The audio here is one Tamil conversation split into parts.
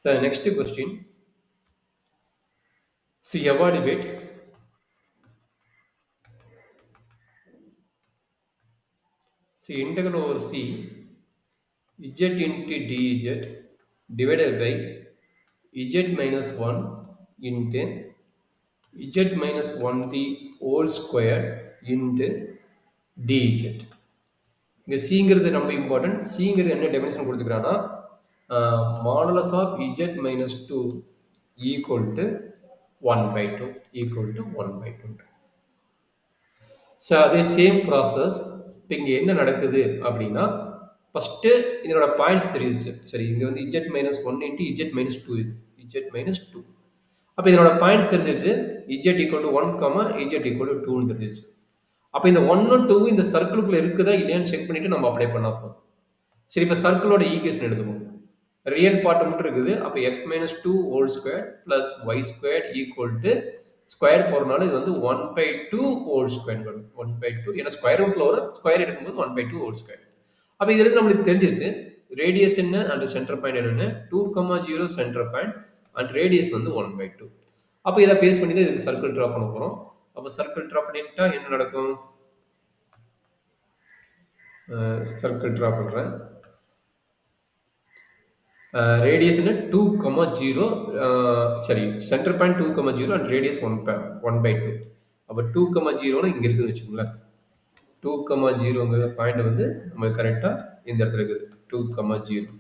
So next question. See, evaluate. See, integral over c z into dz divided by z minus 1 into z minus 1 the whole square into dz. இங்கே சிங்கிறது ரொம்ப இம்பார்ட்டன்ட். சிங்கிறது என்ன டெஃபினேஷன் கொடுத்துக்கிறான்னா modulus of z minus two equal to 1/2 equal to 1/2. So அதே சேம் ப்ராசஸ் இப்போ இங்கே என்ன நடக்குது அப்படின்னா ஃபஸ்ட்டு இதனோட பாயிண்ட்ஸ் தெரியுது. சரி, இங்கே வந்து z minus 1 into z minus 2 இது இஜெட் மைனஸ் 2. அப்போ இதனோட பாயிண்ட்ஸ் தெரிஞ்சிருச்சு. Z equal to 1, z equal to 2ன்னு தெரிஞ்சிருச்சு. அப்போ இந்த 1 2 இந்த சர்க்கிளுக்குள்ள இருக்குதா இல்லையான்னு செக் பண்ணிட்டு நம்ம அப்ளை பண்ணா போதும். சரி, இப்போ சர்க்கிளோட ஈக்குவேஷன் எழுதுவோம். ரியல் பார்ட் மட்டும் இருக்குது. அப்போ X minus 2 whole square plus Y square equal to square போகிறனால இது வந்து 1/2 ஹோல் ஸ்கொயர் வரும். 1/2 ஏன்னா ஸ்கொயர் ரூட்டில் வரும். ஸ்கொயர் எடுக்கும்போது 1/2 ஹோல் ஸ்கொயர். அப்போ இதுலேருந்து நம்மளுக்கு தெரிஞ்சிருச்சு ரேடியஸ் என்ன அண்ட் சென்டர் பாயிண்ட் என்னன்னு. 2,0 சென்டர் பாயிண்ட் அண்ட் ரேடியஸ் வந்து 1/2. அப்போ இதை பேஸ் பண்ணி தான் இதுக்கு சர்க்கிள் ட்ரா பண்ண போகிறோம். அப்போ சர்க்கிள் ட்ரா பண்ணிட்டா என்ன நடக்கும்? சர்க்கிள் ட்ரா பண்ணுறேன். ரேடியஸ் என்ன 2,0 சரி, சென்டர் பாயிண்ட் 2,0 அண்ட் ரேடியஸ் 1/2. அப்போ 2,0ன்னு இங்கே இருக்குதுன்னு வச்சுக்கோங்களேன். 2,0ங்கிற பாயிண்ட் வந்து நம்மளுக்கு கரெக்டாக இந்த இடத்துல இருக்குது 2,0.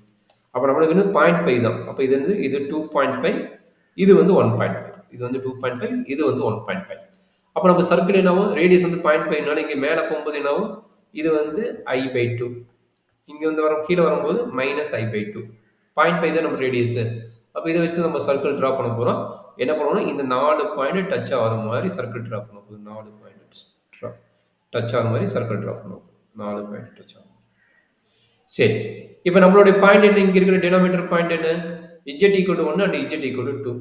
அப்போ நம்மளுக்கு வந்து 0.5 தான். அப்போ இது வந்து இது 2.5, இது வந்து 1.5, இது வந்து 2.5, இது வந்து 1.5. அப்போ நம்ம சர்க்கிள் என்னாவும் ரேடியஸ் வந்து 0.5னால இங்கே மேலே போகும்போது என்னாவும் இது வந்து I/2, இங்கே வந்து கீழே வரும்போது -I/2. 0.5 தான் நம்ம ரேடியஸ். அப்போ இதை வச்சு நம்ம சர்க்கிள் ட்ரா பண்ண போகிறோம். என்ன பண்ணணும், இந்த 4 பாயிண்ட் டச் ஆகிற மாதிரி சர்க்கிள் ட்ரா பண்ண போகுது. 4 பாயிண்ட் டச் ஆகிற மாதிரி சர்க்கிள் ட்ரா பண்ணுவோம். 4 பாயிண்ட் டச் ஆகும். சரி, இப்போ நம்மளுடைய பாயிண்ட் என்ன? இங்கே இருக்கிற டினாமினேட்டர் பாயிண்ட் என்ன? Z equal to 1 and Z equal to 2.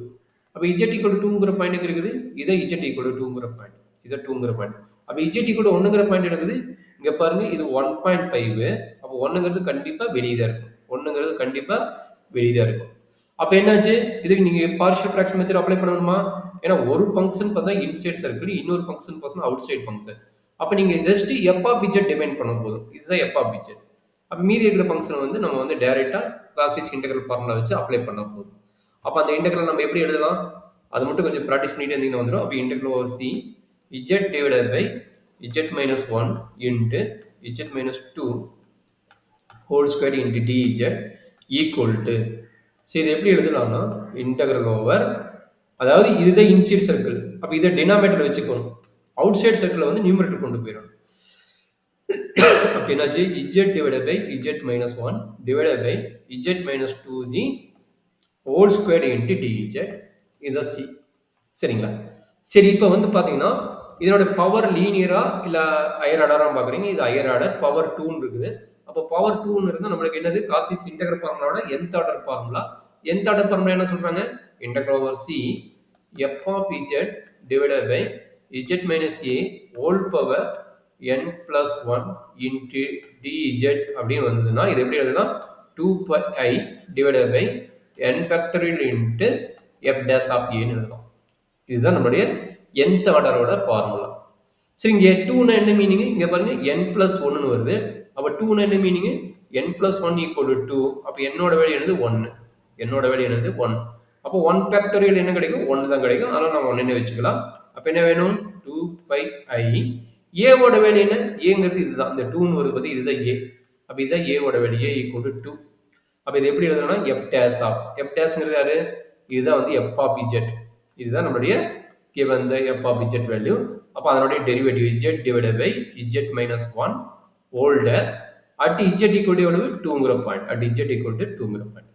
அப்போ இஜெட் ஈக்குவல் டு 2ங்கிற பாயிண்ட் எங்கே இருக்குது? இதை இஜெட் ஈக்குவல் டு 2ங்கிற பாயிண்ட், இதை 2ங்கிற பாயிண்ட். அப்போ இஜெட் ஈக்குவல் டு 1ங்கிற பாயிண்ட் இருக்குது. இங்கே பாருங்க, இது 1.5. அப்போ 1ங்கிறது கண்டிப்பாக வெளியே தான் இருக்கும். 1ங்கிறது கண்டிப்பாக வெளியே தான் இருக்கும். அப்போ என்னாச்சு, இதுக்கு நீங்கள் பார்ஷியல் ஃப்ராக்ஷன் மெத்தட் அப்ளை பண்ணணுமா? ஏன்னா ஒரு ஃபங்க்ஷன் பார்த்தா இன்சைட் சர்க்கிள், இன்னொரு ஃபங்க்ஷன் பார்த்தா அவுட் சைட் ஃபங்க்ஷன். அப்போ நீங்கள் just F of Z define பண்ண போதும். இதுதான் எஃப் ஆஃப் இஜெட். அப்போ மீதி இருக்கிற ஃபங்க்ஷனை வந்து நம்ம வந்து டைரெக்டாக கிளாசிஸ் இன்டெக்ரல் ஃபார்முலா வச்சு அப்ளை பண்ண போதும். அப்போ அந்த இன்டெக்ரல் நம்ம எப்படி எழுதலாம்? அது மட்டும் கொஞ்சம் ப்ராக்டிஸ் பண்ணிட்டு இருந்தீங்கன்னா வந்துடும். அப்போ integral over C z divided by z minus 1 into z minus 2 whole square into d z equal to. சரி, இது எப்படி எழுதலாம்னா இன்டெக்ரல் ஓவர், அதாவது இதுதான் இன்சைட் சர்க்கிள். அப்போ இதை டினாமினேட்டர் வச்சுக்கணும். அவுட் சைட் சர்க்கிளை வந்து நியூமரேட்டர் கொண்டு போயிடும். அப்போ என்னாச்சு, z divided by z minus 1 divided by z minus 2 the whole square into d z. இதுதான் சி. சரிங்களா? சரி, இப்போ வந்து பார்த்தீங்கன்னா இதனோட பவர் லீனியரா இல்லை ஹையர் ஆர்டரா பார்க்குறீங்க. இது ஹையர் ஆர்டர், பவர் 2ன்னு இருக்குது. அப்போ பவர் 2ன்னு இருந்தால் நம்மளுக்கு என்னது, காசிஸ் இன்டெக்ரல் ஃபார்முலாவோட nth order formula. nth order formula என்ன சொல்றாங்க? Integral over C F of z divided by z minus A whole power n plus 1 into dz அப்படின்னு வந்ததுன்னா இது எப்படி எழுதலாம்? 2πi divided by n factorial into F dash of ஏன்னு எழுதலாம். இதுதான் நம்மளுடைய nth ஆர்டரோட ஃபார்முலா. சரி, இங்கே 2னா என்ன மீனிங்? இங்கே பாருங்க, n plus 1ன்னு வருது. அப்போ 2னா என்ன meaning? n plus 1 equal to 2. அப்போ என்னோட வேல்யூ என்னது? 1. என்னோட வேல்யூ என்னது? 1. அப்போ 1 ஃபேக்டரியல் என்ன கிடைக்கும்? 1 தான் கிடைக்கும். அதனால் நம்ம 1 வச்சுக்கலாம். அப்போ என்ன வேணும்? 2πi. ஏவோட வேல்யூ என்ன? ஏங்கிறது இதுதான், இந்த 2ன்னு வருது பார்த்து, இதுதான் ஏ. அப்போ இதுதான் ஏவோட வேல்யூ, ஏ ஈக்குவல் டு 2. அப்போ இது எப்படி எழுதணும்னா எஃப் டேஷ் ஆஃப், எஃப் டேஷ்ங்கிறது யாரு? இதுதான் வந்து எஃப் ஆஃப் இஜெட். இதுதான் நம்மளுடைய given the f of z value. அப்போ அதனுடைய derivative z divided by z minus 1 whole dash at z equal to எவ்வளவு? 2ங்கிற பாயிண்ட், at z equal to 2ங்கிற பாயிண்ட்.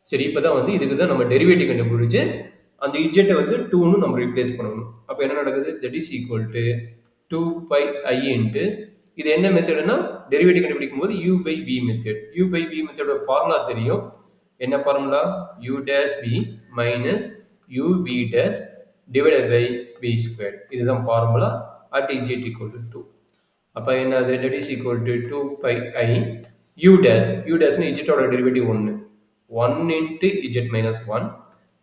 சரி, இப்போ தான் வந்து இதுக்கு தான் நம்ம டெரிவேட்டிவ் கண்டுபிடிச்சு அந்த z வந்து 2ன்னு நம்ம ரீப்ளேஸ் பண்ணணும். அப்போ என்ன நடக்குது? that is equal to 2πi இன்ட்டு இது என்ன மெத்தட்னா டெரிவேட்டிவ் கண்டுபிடிக்கும் போது u by v method. u by v மெத்தடோட ஃபார்முலா தெரியும். என்ன formula? u dash v minus u v dash divided by v square. இதுதான் formula at z equal to 2. அப்போ என்னது? that is equal to 2πi u dash. u dashனு z ஓட derivative 1. 1 into z minus 1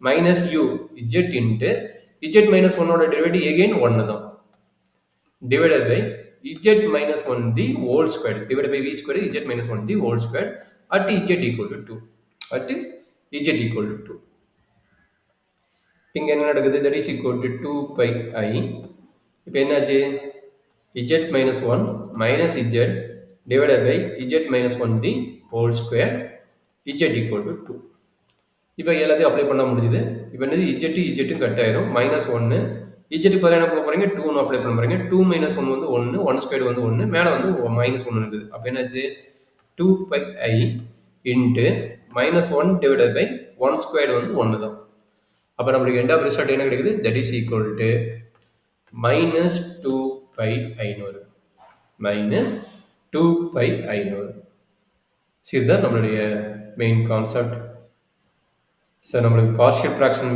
minus u z into z minus 1 ஓட டெரிவேட்டிவ் again 1 தான் divided by z minus 1 the whole square divided by v square z minus 1 the whole square at z equal to 2 at z equal to 2 இங்க என்ன நடக்குது that is equal to 2 pi I இப்போ என்னாச்சு z minus 1 minus z divided by z minus 1 the whole square z equal to 2 இப்போ எல்லாத்தையும் அப்ளை பண்ண முடியுது இப்போ என்னது z கட் ஆயிரும் மைனஸ் 1 z பதிலாக என்ன பண்ண போறீங்க 2 அப்ளை பண்ண போறீங்க 2 மைனஸ் 1 வந்து 1 1 ஸ்கொயர் வந்து 1 மேலே வந்து மைனஸ் 1 இருக்குது அப்போ என்னாச்சு 2 by I into minus 1 divided by 1 square வந்து 1 தான் அப்போ நம்மளுக்கு எண்ட் ஆஃப் ரிசல்ட் என்ன கிடைக்குது that is equal to minus 2 by ஐநூறு மைனஸ் 2 பை ஐநூறு இதுதான் நம்மளுடைய மெயின் கான்செப்ட் சார் நம்மளுக்கு பார்ஷியல் ஃப்ராக்ஷன்